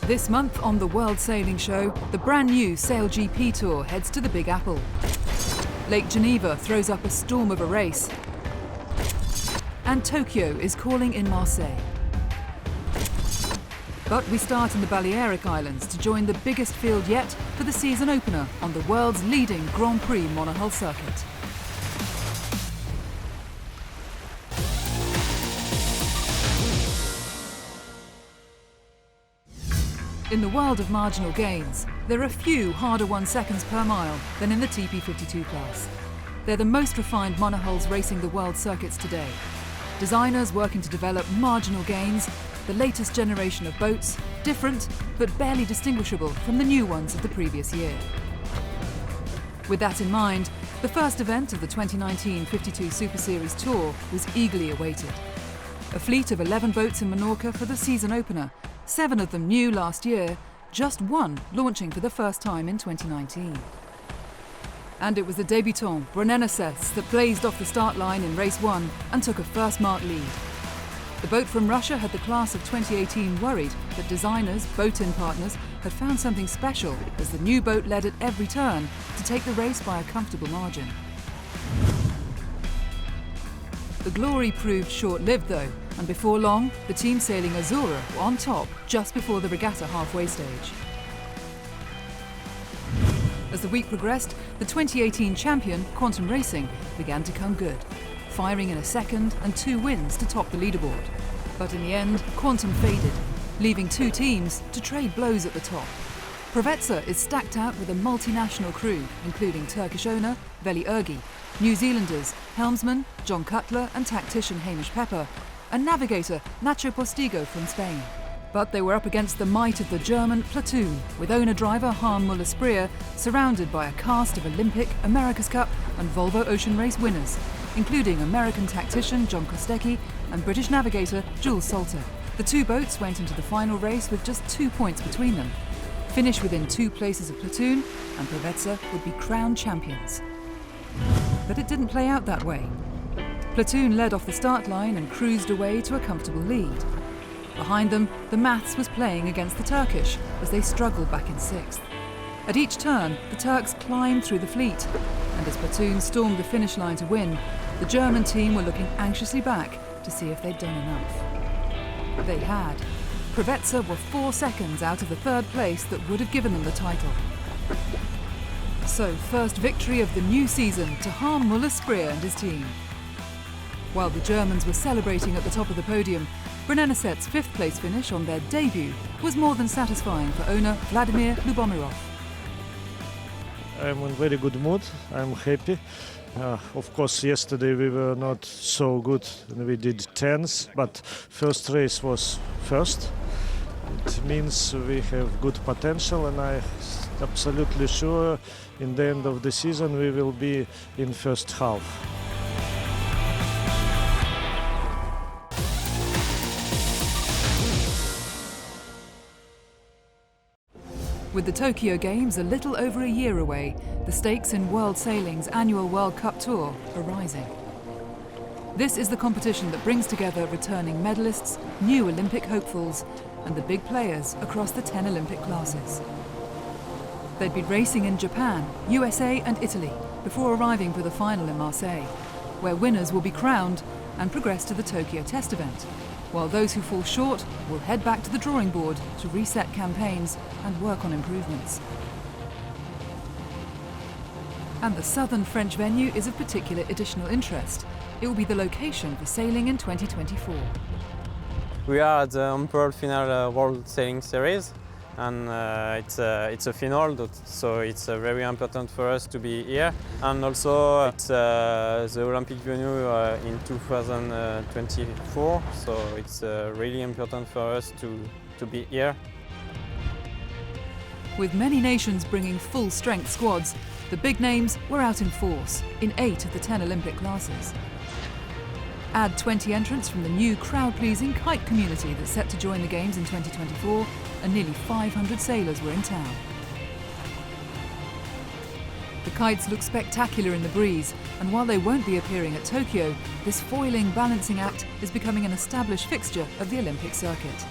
This month on the World Sailing Show, the brand new SailGP Tour heads to the Big Apple. Lake Geneva throws up a storm of a race. And Tokyo is calling in Marseille. But we start in the Balearic Islands to join the biggest field yet for the season opener on the world's leading Grand Prix monohull circuit. In the world of marginal gains, there are few harder-won seconds per mile than in the TP52 class. They're the most refined monohulls racing the world circuits today. Designers working to develop marginal gains, the latest generation of boats, different but barely distinguishable from the new ones of the previous year. With that in mind, the first event of the 2019 52 Super Series Tour was eagerly awaited. A fleet of 11 boats in Menorca for the season opener, 7 of them new last year, just one launching for the first time in 2019. And it was the débutant Brunello-Sets that blazed off the start line in race 1 and took a first mark lead. The boat from Russia had the class of 2018 worried that designers, boat-in partners, had found something special as the new boat led at every turn to take the race by a comfortable margin. The glory proved short-lived though, and before long, the team sailing Azura were on top just before the regatta halfway stage. As the week progressed, the 2018 champion, Quantum Racing, began to come good, firing in a second and 2 wins to top the leaderboard. But in the end, Quantum faded, leaving 2 teams to trade blows at the top. Preveza is stacked out with a multinational crew, including Turkish owner Veli Ergi, New Zealanders helmsman John Cutler and tactician Hamish Pepper, and navigator Nacho Postigo from Spain. But they were up against the might of the German platoon, with owner-driver Harm Muller-Spreer surrounded by a cast of Olympic, America's Cup and Volvo Ocean Race winners, including American tactician John Kostecki and British navigator Jules Salter. The 2 boats went into the final race with just 2 points between them. Finish within 2 places of platoon, and Preveza would be crowned champions. But it didn't play out that way. Platoon led off the start line and cruised away to a comfortable lead. Behind them, the Maths was playing against the Turkish as they struggled back in 6th. At each turn, the Turks climbed through the fleet, and as Platoon stormed the finish line to win, the German team were looking anxiously back to see if they'd done enough. They had. Preveza were 4 seconds out of the 3rd place that would have given them the title. So, first victory of the new season to Harm Muller-Spreer and his team. While the Germans were celebrating at the top of the podium, Brunello-Sets' 5th place finish on their debut was more than satisfying for owner Vladimir Lubomirov. I'm in very good mood, I'm happy. Of course, yesterday we were not so good, we did 10th, but first race was first. It means we have good potential, and I'm absolutely sure in the end of the season we will be in first half. With the Tokyo Games a little over a year away, the stakes in World Sailing's annual World Cup Tour are rising. This is the competition that brings together returning medalists, new Olympic hopefuls, and the big players across the 10 Olympic classes. They'd be racing in Japan, USA and Italy before arriving for the final in Marseille, where winners will be crowned and progress to the Tokyo test event, while those who fall short will head back to the drawing board to reset campaigns and work on improvements. And the southern French venue is of particular additional interest. It will be the location for sailing in 2024. We are at the Hempel World Sailing Series, and it's a final, so it's very important for us to be here. And also it's the Olympic venue in 2024, so it's really important for us to be here. With many nations bringing full-strength squads, the big names were out in force in 8 of the 10 Olympic classes. Add 20 entrants from the new crowd-pleasing kite community that's set to join the Games in 2024, and nearly 500 sailors were in town. The kites look spectacular in the breeze, and while they won't be appearing at Tokyo, this foiling balancing act is becoming an established fixture of the Olympic circuit.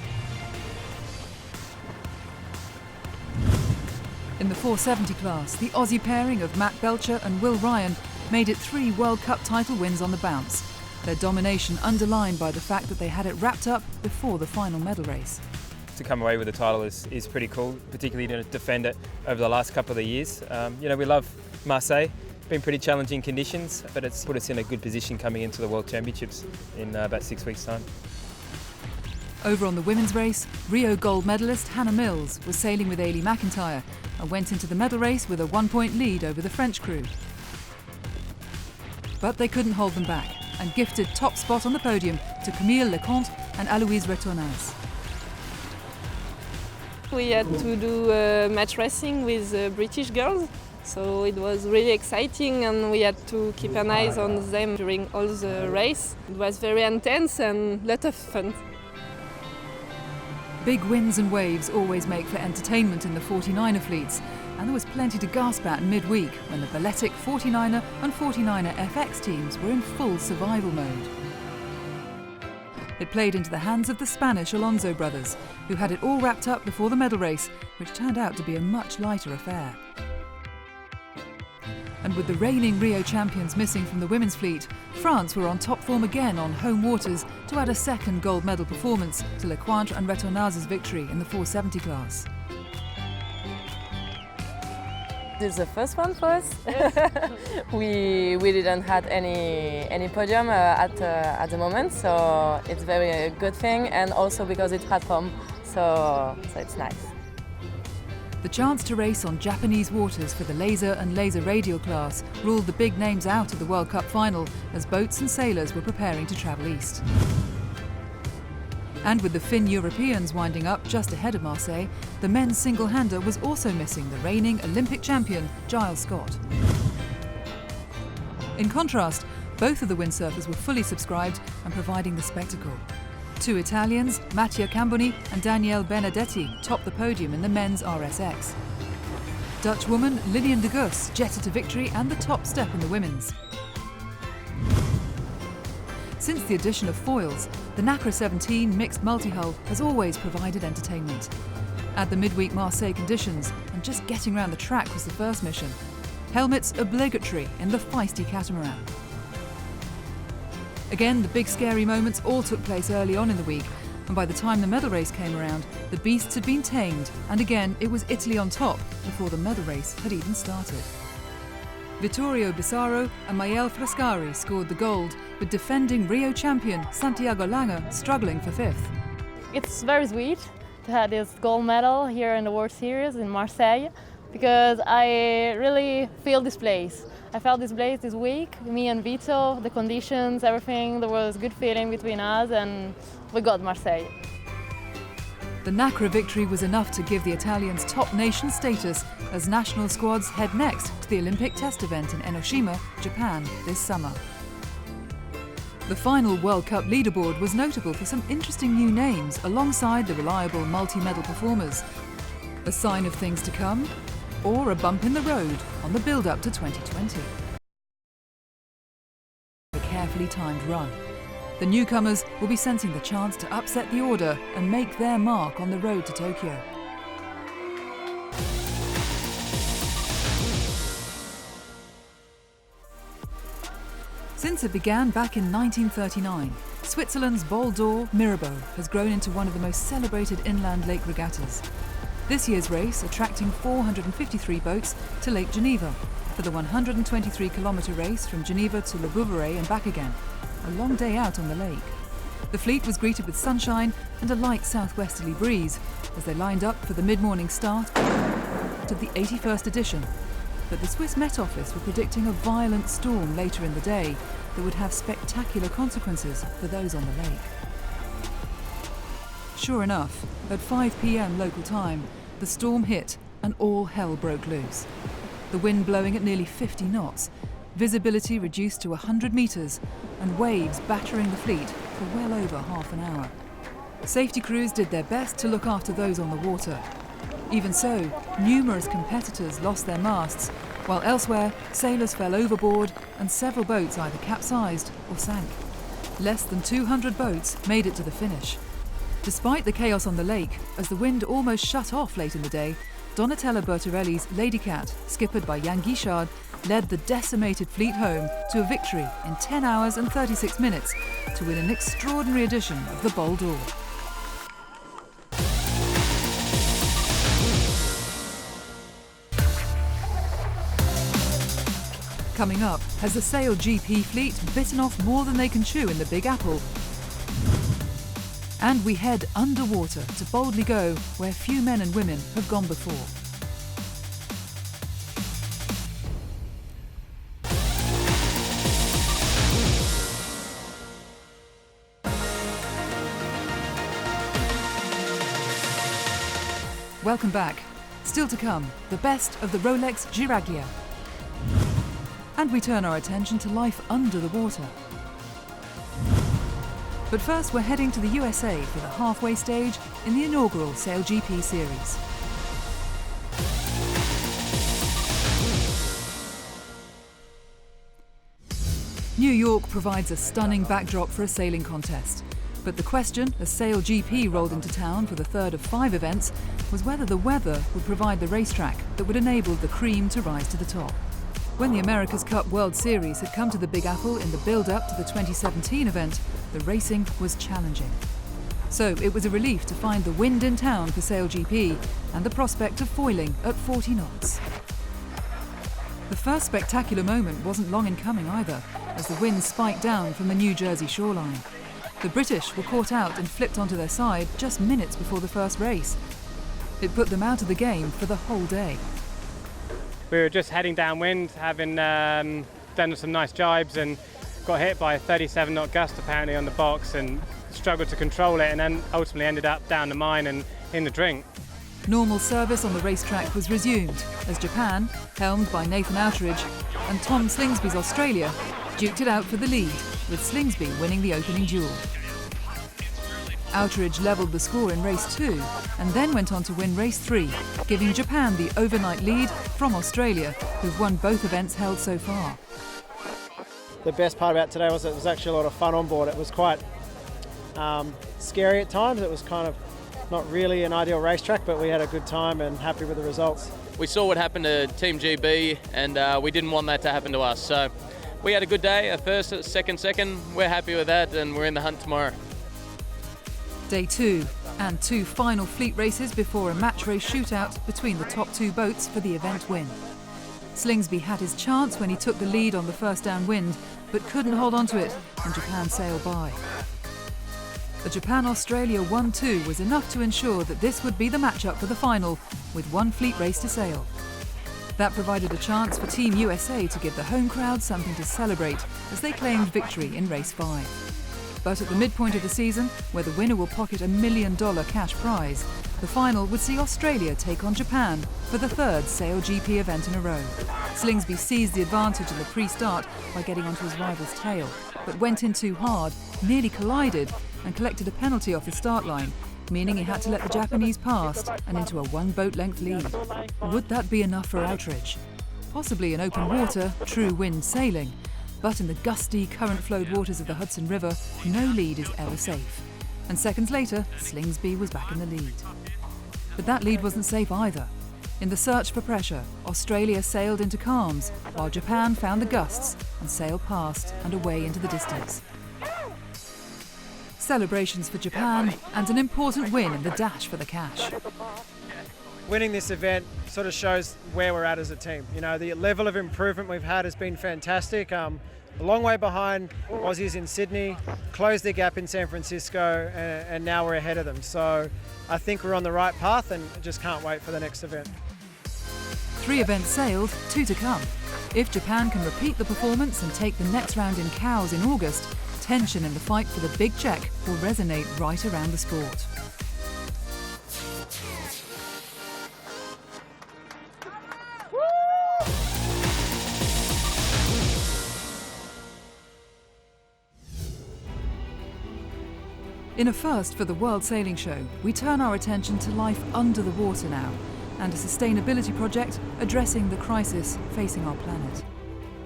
In the 470 class, the Aussie pairing of Matt Belcher and Will Ryan made it 3 World Cup title wins on the bounce, their domination underlined by the fact that they had it wrapped up before the final medal race. To come away with the title is pretty cool, particularly to defend it over the last couple of years. We love Marseille. Been pretty challenging conditions, but it's put us in a good position coming into the World Championships in about 6 weeks' time. Over on the women's race, Rio gold medalist Hannah Mills was sailing with Ailey McIntyre and went into the medal race with a 1-point lead over the French crew. But they couldn't hold them back and gifted top spot on the podium to Camille Leconte and Aloïse Retornaz. We had to do match racing with British girls, so it was really exciting and we had to keep an eye on them during all the race. It was very intense and a lot of fun. Big winds and waves always make for entertainment in the 49er fleets, and there was plenty to gasp at midweek when the Balletic 49er and 49er FX teams were in full survival mode. It played into the hands of the Spanish Alonso brothers, who had it all wrapped up before the medal race, which turned out to be a much lighter affair. And with the reigning Rio champions missing from the women's fleet, France were on top form again on home waters to add a second gold medal performance to Lecointre and Retornaz's victory in the 470 class. This is the first one for us. we didn't have any podium at the moment, so it's very a good thing, and also because it's at home, so it's nice. The chance to race on Japanese waters for the laser and laser radial class ruled the big names out of the World Cup final as boats and sailors were preparing to travel east. And with the Finn Europeans winding up just ahead of Marseille, the men's single-hander was also missing the reigning Olympic champion, Giles Scott. In contrast, both of the windsurfers were fully subscribed and providing the spectacle. 2 Italians, Mattia Camboni and Danielle Benedetti, topped the podium in the men's RSX. Dutch woman Lilian de Gus jetted to victory and the top step in the women's. Since the addition of foils, the Nacra 17 mixed multi-hull has always provided entertainment. Add the midweek Marseille conditions, and just getting around the track was the first mission. Helmets obligatory in the feisty catamaran. Again, the big scary moments all took place early on in the week, and by the time the medal race came around, the beasts had been tamed, and again it was Italy on top before the medal race had even started. Vittorio Bissaro and Maëlle Frascari scored the gold, with defending Rio champion Santiago Lange struggling for 5th. It's very sweet to have this gold medal here in the World Series in Marseille, because I really feel this place. I felt this place this week, me and Vito, the conditions, everything. There was a good feeling between us and we got Marseille. The Nacra victory was enough to give the Italians top nation status as national squads head next to the Olympic test event in Enoshima, Japan this summer. The final World Cup leaderboard was notable for some interesting new names alongside the reliable multi-medal performers. A sign of things to come? Or a bump in the road on the build-up to 2020. A carefully timed run. The newcomers will be sensing the chance to upset the order and make their mark on the road to Tokyo. Since it began back in 1939, Switzerland's Bol D'or Mirabaud has grown into one of the most celebrated inland lake regattas. This year's race attracting 453 boats to Lake Geneva for the 123-kilometre race from Geneva to Le Bouveret and back again, a long day out on the lake. The fleet was greeted with sunshine and a light southwesterly breeze as they lined up for the mid-morning start of the 81st edition. But the Swiss Met Office were predicting a violent storm later in the day that would have spectacular consequences for those on the lake. Sure enough, at 5 p.m. local time, the storm hit and all hell broke loose. The wind blowing at nearly 50 knots, visibility reduced to 100 metres, and waves battering the fleet for well over half an hour. Safety crews did their best to look after those on the water. Even so, numerous competitors lost their masts, while elsewhere, sailors fell overboard and several boats either capsized or sank. Less than 200 boats made it to the finish. Despite the chaos on the lake, as the wind almost shut off late in the day, Donatella Bertorelli's Lady Cat, skippered by Jan Guichard, led the decimated fleet home to a victory in 10 hours and 36 minutes to win an extraordinary edition of the Bol D'or. Coming up, has the SailGP fleet bitten off more than they can chew in the Big Apple? And we head underwater to boldly go where few men and women have gone before. Welcome back. Still to come, the best of the Rolex Giraglia. And we turn our attention to life under the water. But first we're heading to the USA for the halfway stage in the inaugural SailGP Series. New York provides a stunning backdrop for a sailing contest. But the question, as SailGP rolled into town for the third of 5 events, was whether the weather would provide the racetrack that would enable the cream to rise to the top. When the America's Cup World Series had come to the Big Apple in the build-up to the 2017 event, the racing was challenging. So it was a relief to find the wind in town for SailGP and the prospect of foiling at 40 knots. The first spectacular moment wasn't long in coming either, as the wind spiked down from the New Jersey shoreline. The British were caught out and flipped onto their side just minutes before the first race. It put them out of the game for the whole day. We were just heading downwind, having done some nice jibes, and got hit by a 37-knot gust apparently on the box and struggled to control it, and then ultimately ended up down the mine and in the drink. Normal service on the racetrack was resumed as Japan, helmed by Nathan Outteridge, and Tom Slingsby's Australia duked it out for the lead, with Slingsby winning the opening duel. Outteridge levelled the score in race 2 and then went on to win race 3, giving Japan the overnight lead from Australia, who've won both events held so far. The best part about today was it was actually a lot of fun on board. It was quite scary at times. It was kind of not really an ideal racetrack, but we had a good time and happy with the results. We saw what happened to Team GB, and we didn't want that to happen to us. So we had a good day, a first, a second. We're happy with that, and we're in the hunt tomorrow. Day 2, and 2 final fleet races before a match race shootout between the top 2 boats for the event win. Slingsby had his chance when he took the lead on the first downwind, but couldn't hold on to it, and Japan sailed by. The Japan-Australia 1-2 was enough to ensure that this would be the matchup for the final, with 1 fleet race to sail. That provided a chance for Team USA to give the home crowd something to celebrate as they claimed victory in race 5. But at the midpoint of the season, where the winner will pocket $1 million cash prize, the final would see Australia take on Japan for the 3rd SailGP event in a row. Slingsby seized the advantage in the pre-start by getting onto his rival's tail, but went in too hard, nearly collided, and collected a penalty off the start line, meaning he had to let the Japanese past and into a 1 boat length lead. Would that be enough for Outteridge? Possibly in open water, true wind sailing, but in the gusty, current-flowed waters of the Hudson River, no lead is ever safe. And seconds later, Slingsby was back in the lead. But that lead wasn't safe either. In the search for pressure, Australia sailed into calms, while Japan found the gusts and sailed past and away into the distance. Celebrations for Japan, and an important win in the dash for the cash. Winning this event sort of shows where we're at as a team. You know, the level of improvement we've had has been fantastic. A long way behind Aussies in Sydney, closed their gap in San Francisco, and now we're ahead of them. So I think we're on the right path and just can't wait for the next event. 3 events sailed, 2 to come. If Japan can repeat the performance and take the next round in Cowes in August, tension in the fight for the big check will resonate right around the sport. In a first for the World Sailing Show, we turn our attention to life under the water now, and a sustainability project addressing the crisis facing our planet.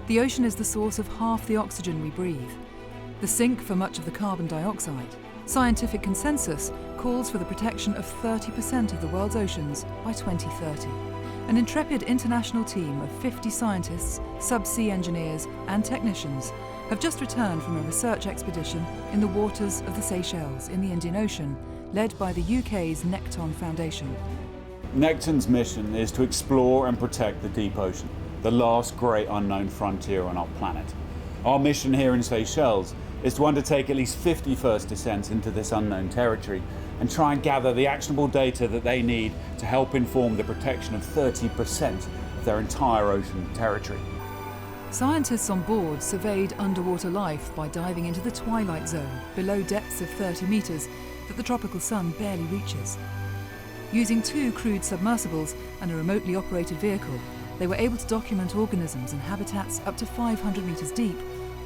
The ocean is the source of half the oxygen we breathe, the sink for much of the carbon dioxide, scientific consensus calls for the protection of 30% of the world's oceans by 2030. An intrepid international team of 50 scientists, subsea engineers and technicians have just returned from a research expedition in the waters of the Seychelles in the Indian Ocean, led by the UK's Nekton Foundation. Nekton's mission is to explore and protect the deep ocean, the last great unknown frontier on our planet. Our mission here in Seychelles is to undertake at least 50 first descents into this unknown territory and try and gather the actionable data that they need to help inform the protection of 30% of their entire ocean territory. Scientists on board surveyed underwater life by diving into the twilight zone below depths of 30 metres that the tropical sun barely reaches. Using 2 crude submersibles and a remotely operated vehicle, they were able to document organisms and habitats up to 500 metres deep,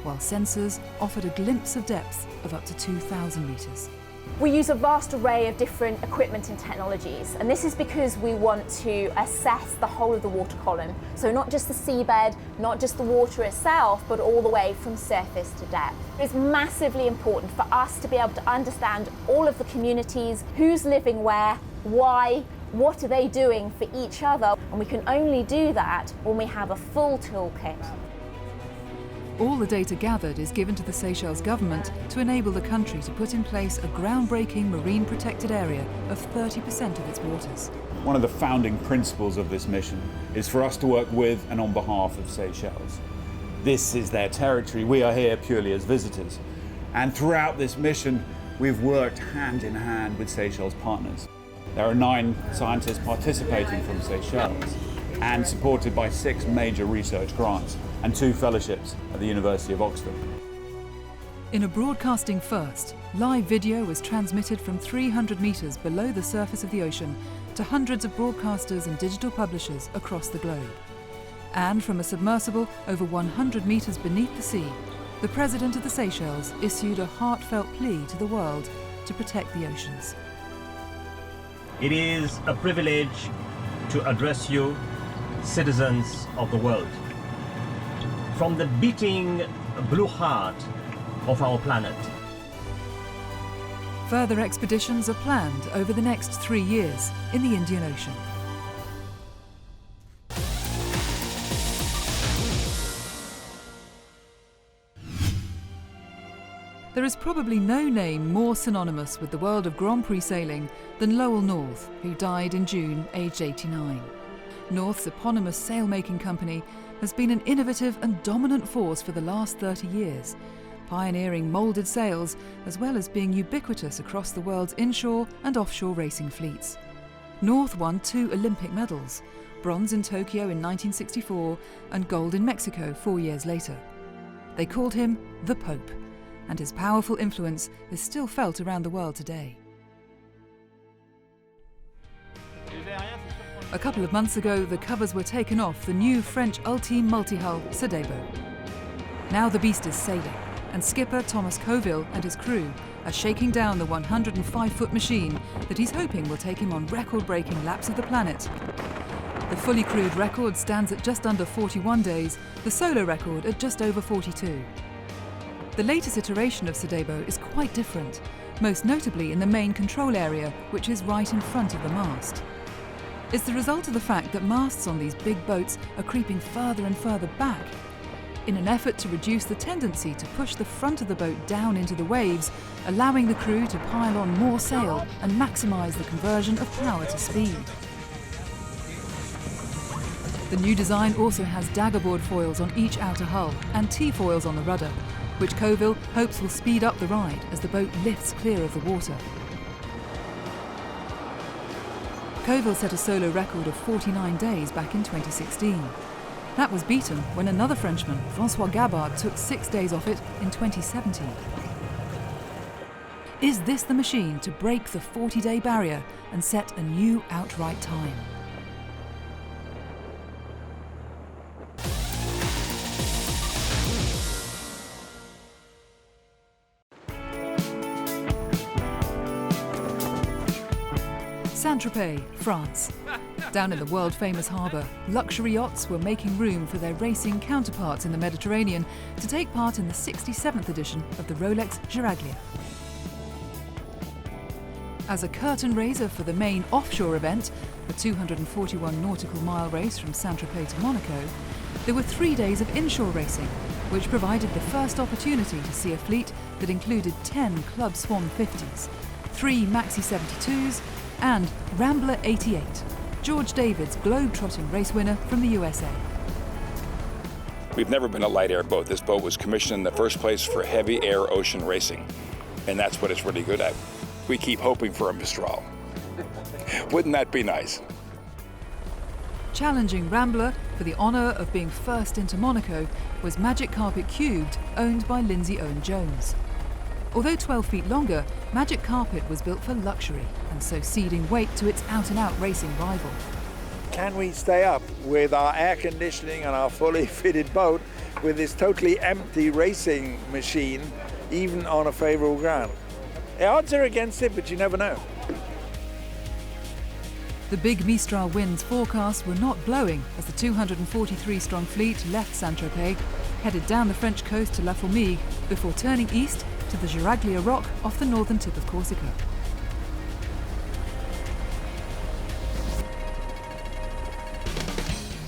while sensors offered a glimpse of depth of up to 2,000 metres. We use a vast array of different equipment and technologies, and this is because we want to assess the whole of the water column. So not just the seabed, not just the water itself, but all the way from surface to depth. It's massively important for us to be able to understand all of the communities, who's living where, why, what are they doing for each other, and we can only do that when we have a full toolkit. All the data gathered is given to the Seychelles government to enable the country to put in place a groundbreaking marine protected area of 30% of its waters. One of the founding principles of this mission is for us to work with and on behalf of Seychelles. This is their territory. We are here purely as visitors. And throughout this mission, we've worked hand in hand with Seychelles partners. There are 9 scientists participating from Seychelles and supported by 6 major research grants and 2 fellowships at the University of Oxford. In a broadcasting first, live video was transmitted from 300 metres below the surface of the ocean to hundreds of broadcasters and digital publishers across the globe. And from a submersible over 100 metres beneath the sea, the President of the Seychelles issued a heartfelt plea to the world to protect the oceans. It is a privilege to address you, citizens of the world. From the beating blue heart of our planet. Further expeditions are planned over the next 3 years in the Indian Ocean. There is probably no name more synonymous with the world of Grand Prix sailing than Lowell North, who died in June, aged 89. North's eponymous sailmaking company has been an innovative and dominant force for the last 30 years, pioneering moulded sails as well as being ubiquitous across the world's inshore and offshore racing fleets. North won 2 Olympic medals, bronze in Tokyo in 1964 and gold in Mexico 4 years later. They called him the Pope, and his powerful influence is still felt around the world today. A couple of months ago, the covers were taken off the new French ultime multi-hull Sodebo. Now the beast is sailing, and skipper Thomas Coville and his crew are shaking down the 105-foot machine that he's hoping will take him on record-breaking laps of the planet. The fully crewed record stands at just under 41 days, the solo record at just over 42. The latest iteration of Sodebo is quite different, most notably in the main control area, which is right in front of the mast. It's the result of the fact that masts on these big boats are creeping further and further back. In an effort to reduce the tendency to push the front of the boat down into the waves, allowing the crew to pile on more sail and maximise the conversion of power to speed. The new design also has daggerboard foils on each outer hull and T-foils on the rudder, which Coville hopes will speed up the ride as the boat lifts clear of the water. Coville set a solo record of 49 days back in 2016. That was beaten when another Frenchman, François Gabard, took 6 days off it in 2017. Is this the machine to break the 40-day barrier and set a new outright time? Saint-Tropez, France. Down in the world-famous harbour, luxury yachts were making room for their racing counterparts in the Mediterranean to take part in the 67th edition of the Rolex Giraglia. As a curtain raiser for the main offshore event, a 241 nautical mile race from Saint-Tropez to Monaco, there were 3 days of inshore racing, which provided the first opportunity to see a fleet that included 10 Club Swan 50s, 3 Maxi 72s and Rambler 88, George David's globe-trotting race winner from the USA. We've never been a light air boat. This boat was commissioned in the first place for heavy air ocean racing, and that's what it's really good at. We keep hoping for a Mistral. Wouldn't that be nice? Challenging Rambler for the honour of being first into Monaco was Magic Carpet Cubed, owned by Lindsay Owen Jones. Although 12 feet longer, Magic Carpet was built for luxury and so ceding weight to its out-and-out racing rival. Can we stay up with our air conditioning and our fully fitted boat with this totally empty racing machine, even on a favourable ground? The odds are against it, but you never know. The big Mistral winds forecast were not blowing as the 243-strong fleet left Saint-Tropez, headed down the French coast to La Formigue, before turning east to the Giraglia rock off the northern tip of Corsica.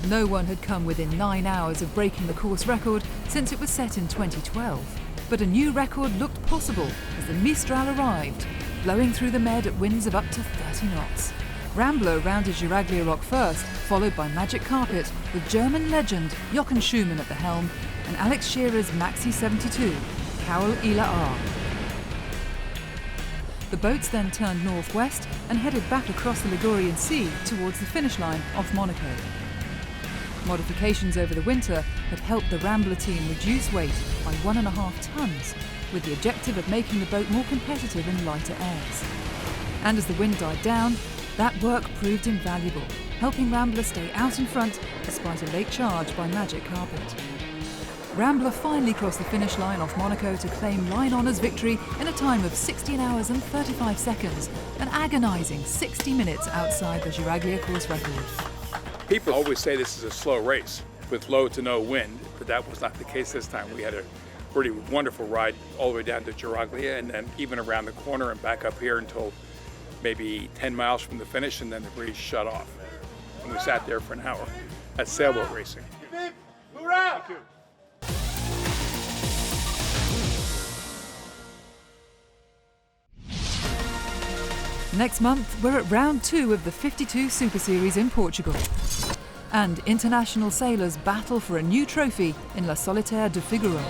No one had come within 9 hours of breaking the course record since it was set in 2012. But a new record looked possible as the Mistral arrived, blowing through the Med at winds of up to 30 knots. Rambler rounded Giraglia Rock first, followed by Magic Carpet, with German legend Jochen Schumann at the helm and Alex Shearer's Maxi 72, Carol Ila R. The boats then turned northwest and headed back across the Ligurian Sea towards the finish line off Monaco. Modifications over the winter had helped the Rambler team reduce weight by 1.5 tons, with the objective of making the boat more competitive in lighter airs. And as the wind died down, that work proved invaluable, helping Rambler stay out in front despite a late charge by Magic Carpet. Rambler finally crossed the finish line off Monaco to claim line honours victory in a time of 16 hours and 35 seconds, an agonising 60 minutes outside the Giraglia course record. People always say this is a slow race with low to no wind, but that was not the case this time. We had a pretty wonderful ride all the way down to Giraglia and then even around the corner and back up here until maybe 10 miles from the finish, and then the breeze shut off. And we sat there for an hour. That's sailboat racing. Thank you. Next month, we're at round 2 of the 52 Super Series in Portugal. And international sailors battle for a new trophy in La Solitaire de Figueroa.